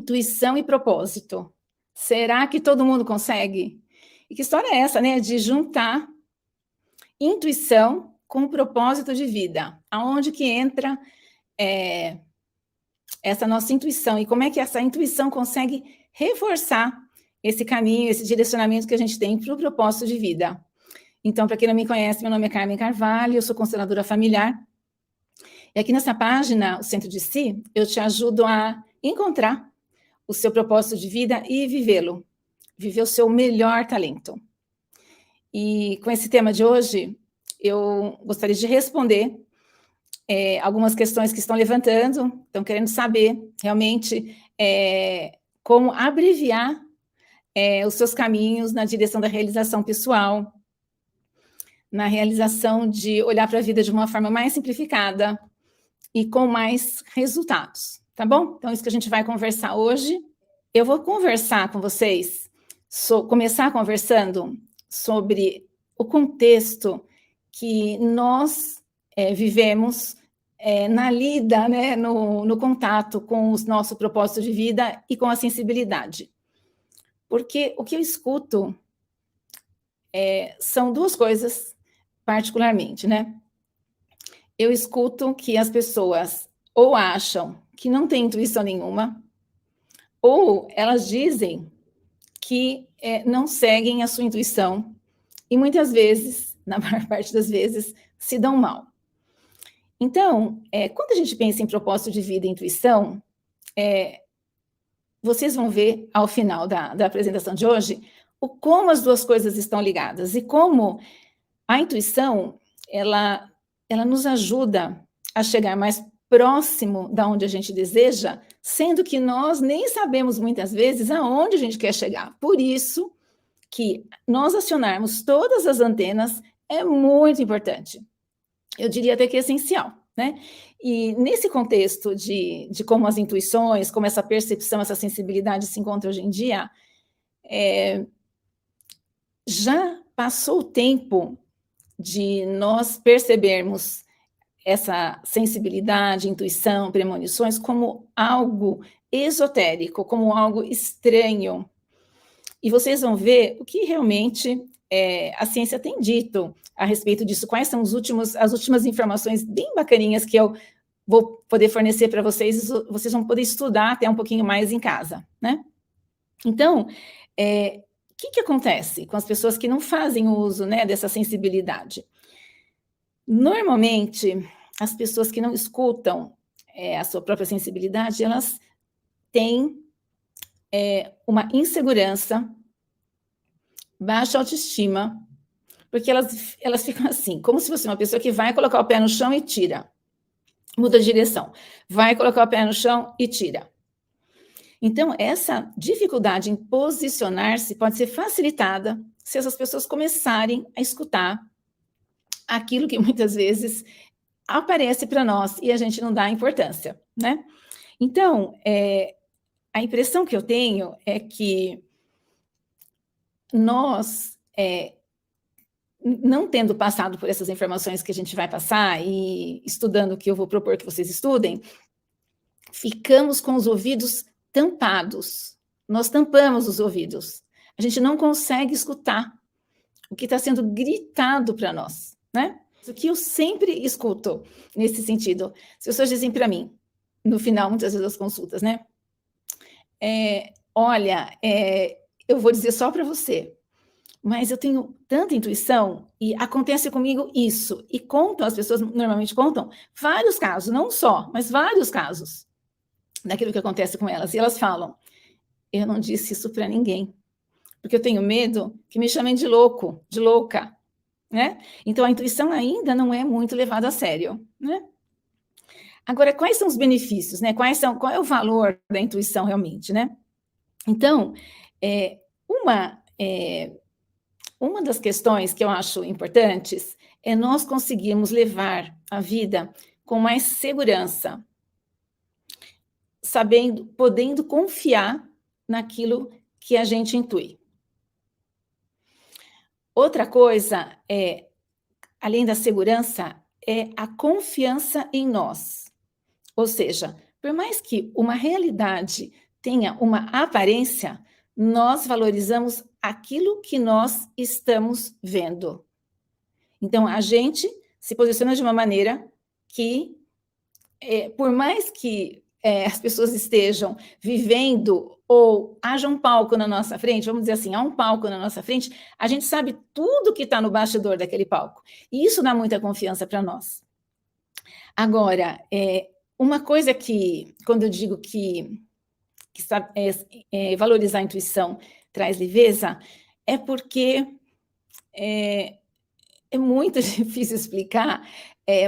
Intuição e propósito. Será que todo mundo consegue? E que história é essa, né? De juntar intuição com propósito de vida. Aonde que entra essa nossa intuição? E como é que essa intuição consegue reforçar esse caminho, esse direcionamento que a gente tem para o propósito de vida? Então, para quem não me conhece, meu nome é Carmen Carvalho, eu sou consteladora familiar. E aqui nessa página, o Centro de Si, eu te ajudo a encontrar o seu propósito de vida e vivê-lo. Viver o seu melhor talento. E com esse tema de hoje, eu gostaria de responder algumas questões que estão levantando, estão querendo saber realmente como abreviar os seus caminhos na direção da realização pessoal, na realização de olhar para a vida de uma forma mais simplificada e com mais resultados, tá bom? Então, isso que a gente vai conversar hoje. Eu vou conversar com vocês, começar conversando sobre o contexto que nós vivemos na lida, né, no contato com o nosso propósito de vida e com a sensibilidade. Porque o que eu escuto são duas coisas, particularmente, né? Eu escuto que as pessoas ou acham que não tem intuição nenhuma, ou elas dizem que não seguem a sua intuição e muitas vezes, na maior parte das vezes, se dão mal. Então, quando a gente pensa em propósito de vida e intuição, vocês vão ver ao final da apresentação de hoje como as duas coisas estão ligadas e como a intuição, ela nos ajuda a chegar mais próximo da onde a gente deseja, sendo que nós nem sabemos muitas vezes aonde a gente quer chegar. Por isso que nós acionarmos todas as antenas é muito importante. Eu diria até que é essencial, né? E nesse contexto de como as intuições, como essa percepção, essa sensibilidade se encontra hoje em dia, já passou o tempo de nós percebermos essa sensibilidade, intuição, premonições como algo esotérico, como algo estranho. E vocês vão ver o que realmente a ciência tem dito a respeito disso, quais são as últimas informações bem bacaninhas que eu vou poder fornecer para vocês, vocês vão poder estudar até um pouquinho mais em casa, né? Então, o que acontece com as pessoas que não fazem uso, né, dessa sensibilidade? Normalmente, as pessoas que não escutam a sua própria sensibilidade, elas têm uma insegurança, baixa autoestima, porque elas ficam assim, como se fosse uma pessoa que vai colocar o pé no chão e tira, muda de direção, vai colocar o pé no chão e tira. Então, essa dificuldade em posicionar-se pode ser facilitada se essas pessoas começarem a escutar aquilo que muitas vezes aparece para nós e a gente não dá importância, né? Então, a impressão que eu tenho é que nós, não tendo passado por essas informações que a gente vai passar e estudando o que eu vou propor que vocês estudem, ficamos com os ouvidos tampados. Nós tampamos os ouvidos. A gente não consegue escutar o que está sendo gritado para nós, né? O que eu sempre escuto nesse sentido, as pessoas dizem para mim, no final, muitas vezes, das consultas, né? Olha, eu vou dizer só para você, mas eu tenho tanta intuição e acontece comigo isso. E contam, as pessoas normalmente contam vários casos, não só, mas vários casos daquilo que acontece com elas. E elas falam, eu não disse isso para ninguém, porque eu tenho medo que me chamem de louco, de louca, né? Então, a intuição ainda não é muito levada a sério, né? Agora, quais são os benefícios, né? Qual é o valor da intuição realmente, né? Então, uma das questões que eu acho importantes é nós conseguirmos levar a vida com mais segurança, podendo confiar naquilo que a gente intui. Outra coisa além da segurança, é a confiança em nós. Ou seja, por mais que uma realidade tenha uma aparência, nós valorizamos aquilo que nós estamos vendo. Então, a gente se posiciona de uma maneira que, por mais que as pessoas estejam vivendo ou haja um palco na nossa frente, vamos dizer assim, há um palco na nossa frente, a gente sabe tudo que está no bastidor daquele palco. E isso dá muita confiança para nós. Agora, uma coisa que, quando eu digo que valorizar a intuição traz leveza, é porque é muito difícil explicar,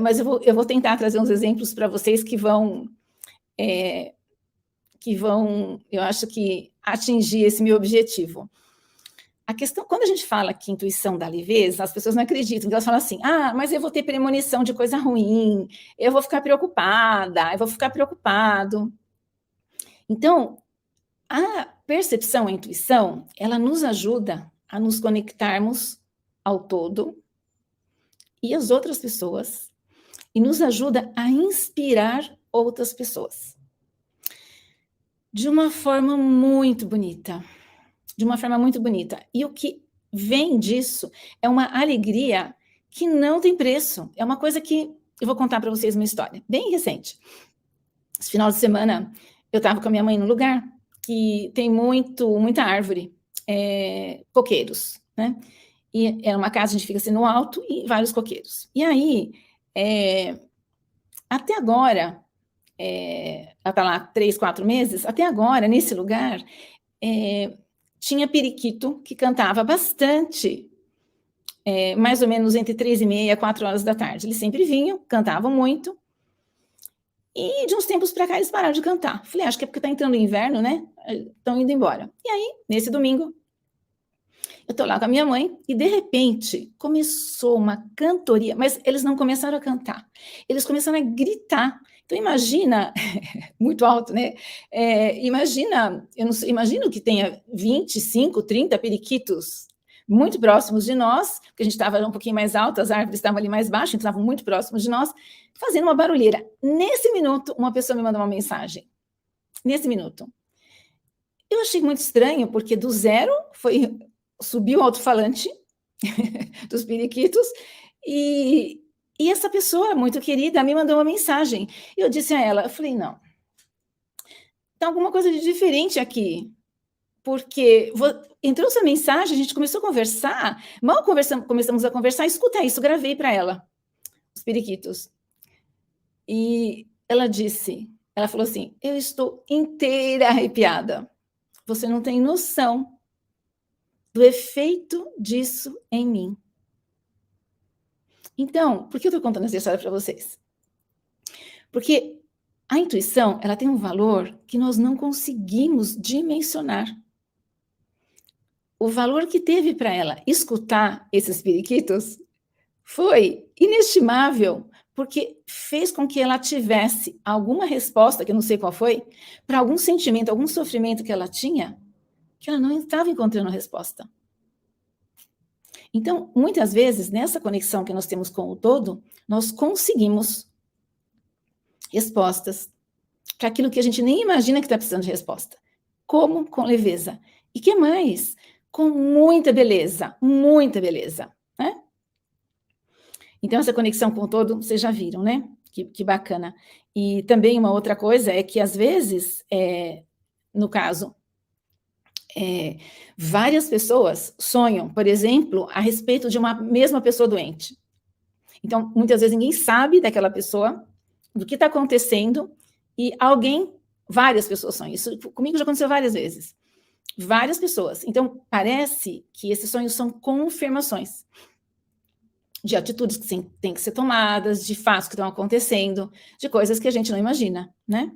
mas eu vou tentar trazer uns exemplos para vocês que vão, eu acho que, atingir esse meu objetivo. A questão, quando a gente fala que intuição dá leveza, as pessoas não acreditam, elas falam assim, mas eu vou ter premonição de coisa ruim, eu vou ficar preocupada, eu vou ficar preocupado. Então, a percepção, a intuição, ela nos ajuda a nos conectarmos ao todo e às outras pessoas, e nos ajuda a inspirar outras pessoas. De uma forma muito bonita. De uma forma muito bonita. E o que vem disso é uma alegria que não tem preço. É uma coisa que eu vou contar para vocês uma história bem recente. Esse final de semana, eu estava com a minha mãe num lugar que tem muita árvore, coqueiros, né? E era uma casa, a gente fica assim no alto, e vários coqueiros. E aí, até agora, ela está lá 3, 4 meses, até agora, nesse lugar, tinha periquito que cantava bastante, mais ou menos entre 3h30 e 4 horas da tarde. Eles sempre vinham, cantavam muito, e de uns tempos para cá eles pararam de cantar. Falei, acho que é porque está entrando o inverno, né? Estão indo embora. E aí, nesse domingo, eu estou lá com a minha mãe e, de repente, começou uma cantoria, mas eles não começaram a cantar, eles começaram a gritar. Então, imagina, muito alto, né? Imagina, eu não sei, imagino que tenha 25, 30 periquitos muito próximos de nós, porque a gente estava um pouquinho mais alto, as árvores estavam ali mais baixas, então estavam muito próximos de nós, fazendo uma barulheira. Nesse minuto, uma pessoa me mandou uma mensagem. Nesse minuto. Eu achei muito estranho, porque do zero subiu o alto-falante dos periquitos, e essa pessoa muito querida me mandou uma mensagem. E eu disse a ela, eu falei, não, tem alguma coisa de diferente aqui, porque entrou essa mensagem, a gente começou a conversar, mal começamos a conversar, escuta isso, gravei para ela, os periquitos. E ela falou assim, eu estou inteira arrepiada, você não tem noção do efeito disso em mim. Então, por que eu estou contando essa história para vocês? Porque a intuição, ela tem um valor que nós não conseguimos dimensionar. O valor que teve para ela escutar esses periquitos foi inestimável, porque fez com que ela tivesse alguma resposta, que eu não sei qual foi, para algum sentimento, algum sofrimento que ela tinha, que ela não estava encontrando resposta. Então, muitas vezes, nessa conexão que nós temos com o todo, nós conseguimos respostas para aquilo que a gente nem imagina que está precisando de resposta. Como? Com leveza. E que mais? Com muita beleza, né? Então, essa conexão com o todo, vocês já viram, né? Que bacana. E também uma outra coisa é que, às vezes, no caso, várias pessoas sonham, por exemplo, a respeito de uma mesma pessoa doente. Então, muitas vezes ninguém sabe daquela pessoa, do que está acontecendo, e várias pessoas sonham. Isso comigo já aconteceu várias vezes. Várias pessoas. Então, parece que esses sonhos são confirmações de atitudes que têm que ser tomadas, de fatos que estão acontecendo, de coisas que a gente não imagina, né?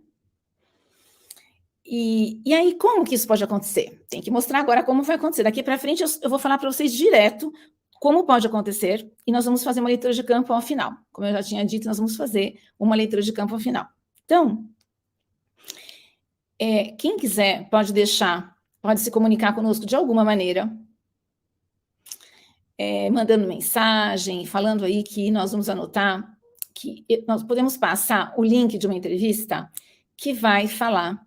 E aí, como que isso pode acontecer? Tem que mostrar agora como vai acontecer. Daqui para frente, eu vou falar para vocês direto como pode acontecer, e nós vamos fazer uma leitura de campo ao final. Como eu já tinha dito, nós vamos fazer uma leitura de campo ao final. Então, quem quiser pode se comunicar conosco de alguma maneira, mandando mensagem, falando aí que nós vamos anotar, que nós podemos passar o link de uma entrevista que vai falar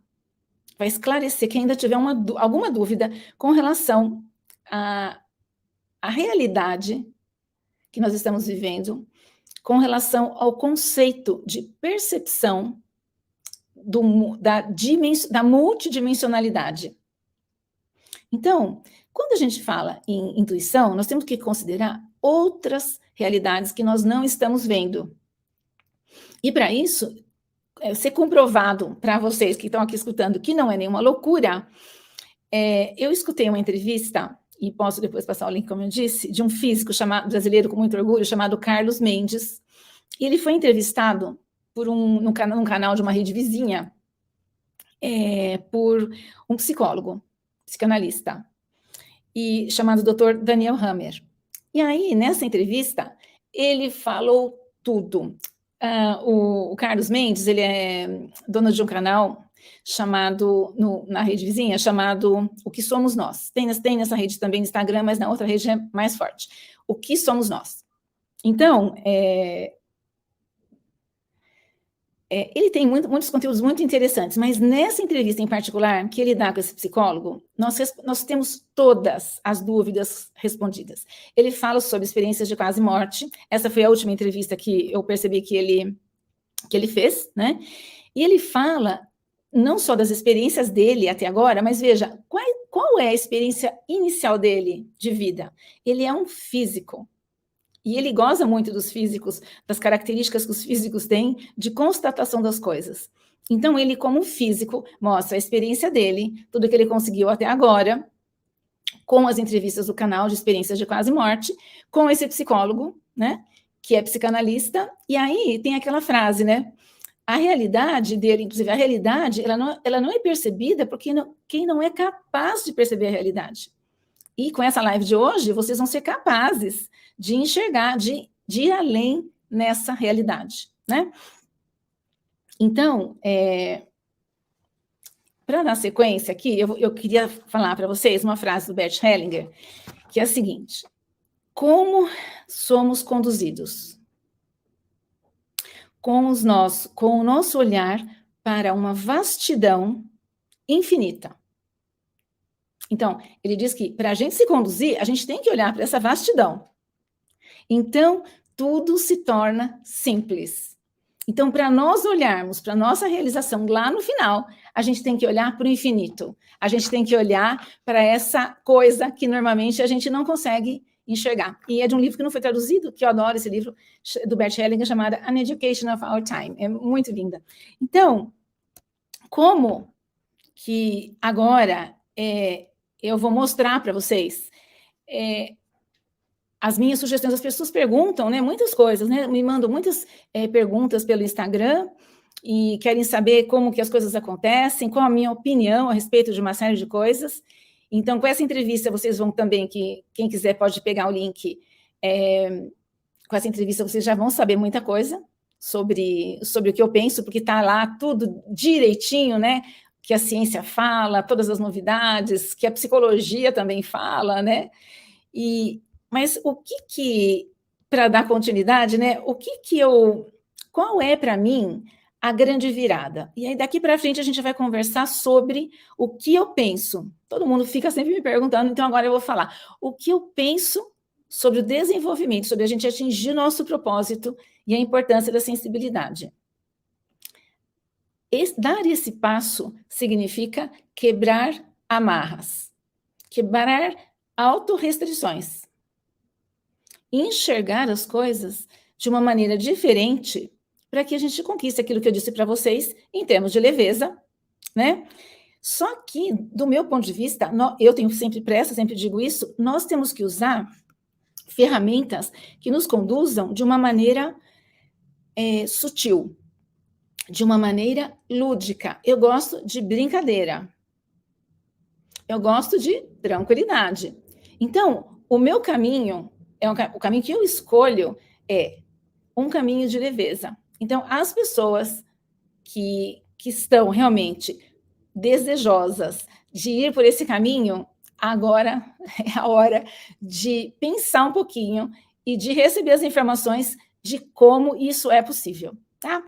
vai esclarecer quem ainda tiver alguma dúvida com relação à realidade que nós estamos vivendo, com relação ao conceito de percepção da multidimensionalidade. Então, quando a gente fala em intuição, nós temos que considerar outras realidades que nós não estamos vendo. E para isso, ser comprovado para vocês que estão aqui escutando que não é nenhuma loucura, eu escutei uma entrevista, e posso depois passar o link, como eu disse, de um físico brasileiro com muito orgulho, chamado Carlos Mendes, e ele foi entrevistado num canal de uma rede vizinha, por um psicólogo, psicanalista, chamado Dr. Daniel Hammer. E aí, nessa entrevista, ele falou tudo. O Carlos Mendes, ele é dono de um canal chamado, na rede vizinha, chamado O Que Somos Nós. Tem nessa rede também no Instagram, mas na outra rede é mais forte. O Que Somos Nós. Então, ele tem muitos conteúdos muito interessantes, mas nessa entrevista em particular, que ele dá com esse psicólogo, nós temos todas as dúvidas respondidas. Ele fala sobre experiências de quase morte. Essa foi a última entrevista que eu percebi que ele fez, né? E ele fala não só das experiências dele até agora, mas veja, qual é a experiência inicial dele de vida? Ele é um físico. E ele goza muito dos físicos, das características que os físicos têm de constatação das coisas. Então, ele, como físico, mostra a experiência dele, tudo que ele conseguiu até agora, com as entrevistas do canal de experiências de quase morte, com esse psicólogo, né, que é psicanalista, e aí tem aquela frase, né, a realidade dele, inclusive a realidade, ela não é percebida por quem não é capaz de perceber a realidade. E com essa live de hoje, vocês vão ser capazes de enxergar, de ir além nessa realidade, né? Então, para dar sequência aqui, eu queria falar para vocês uma frase do Bert Hellinger, que é a seguinte: como somos conduzidos? Com o nosso olhar para uma vastidão infinita. Então, ele diz que para a gente se conduzir, a gente tem que olhar para essa vastidão. Então, tudo se torna simples. Então, para nós olharmos para a nossa realização lá no final, a gente tem que olhar para o infinito. A gente tem que olhar para essa coisa que normalmente a gente não consegue enxergar. E é de um livro que não foi traduzido, que eu adoro esse livro, do Bert Hellinger, chamado An Education of Our Time. É muito linda. Então, como que agora eu vou mostrar para vocês as minhas sugestões. As pessoas perguntam, né, muitas coisas, né, me mandam muitas perguntas pelo Instagram e querem saber como que as coisas acontecem, qual a minha opinião a respeito de uma série de coisas. Então, com essa entrevista, vocês vão também, quem quiser pode pegar o link, com essa entrevista vocês já vão saber muita coisa sobre o que eu penso, porque está lá tudo direitinho, né, que a ciência fala, todas as novidades, que a psicologia também fala, né, mas o que para dar continuidade, né, qual é para mim a grande virada? E aí daqui para frente a gente vai conversar sobre o que eu penso. Todo mundo fica sempre me perguntando, então agora eu vou falar o que eu penso sobre o desenvolvimento, sobre a gente atingir o nosso propósito e a importância da sensibilidade. Dar esse passo significa quebrar amarras, quebrar autorrestrições, enxergar as coisas de uma maneira diferente para que a gente conquiste aquilo que eu disse para vocês em termos de leveza, né? Só que, do meu ponto de vista, eu tenho sempre pressa, sempre digo isso, nós temos que usar ferramentas que nos conduzam de uma maneira sutil, de uma maneira lúdica. Eu gosto de brincadeira. Eu gosto de tranquilidade. Então, o meu caminho, o caminho que eu escolho é um caminho de leveza. Então, as pessoas que estão realmente desejosas de ir por esse caminho, agora é a hora de pensar um pouquinho e de receber as informações de como isso é possível, tá?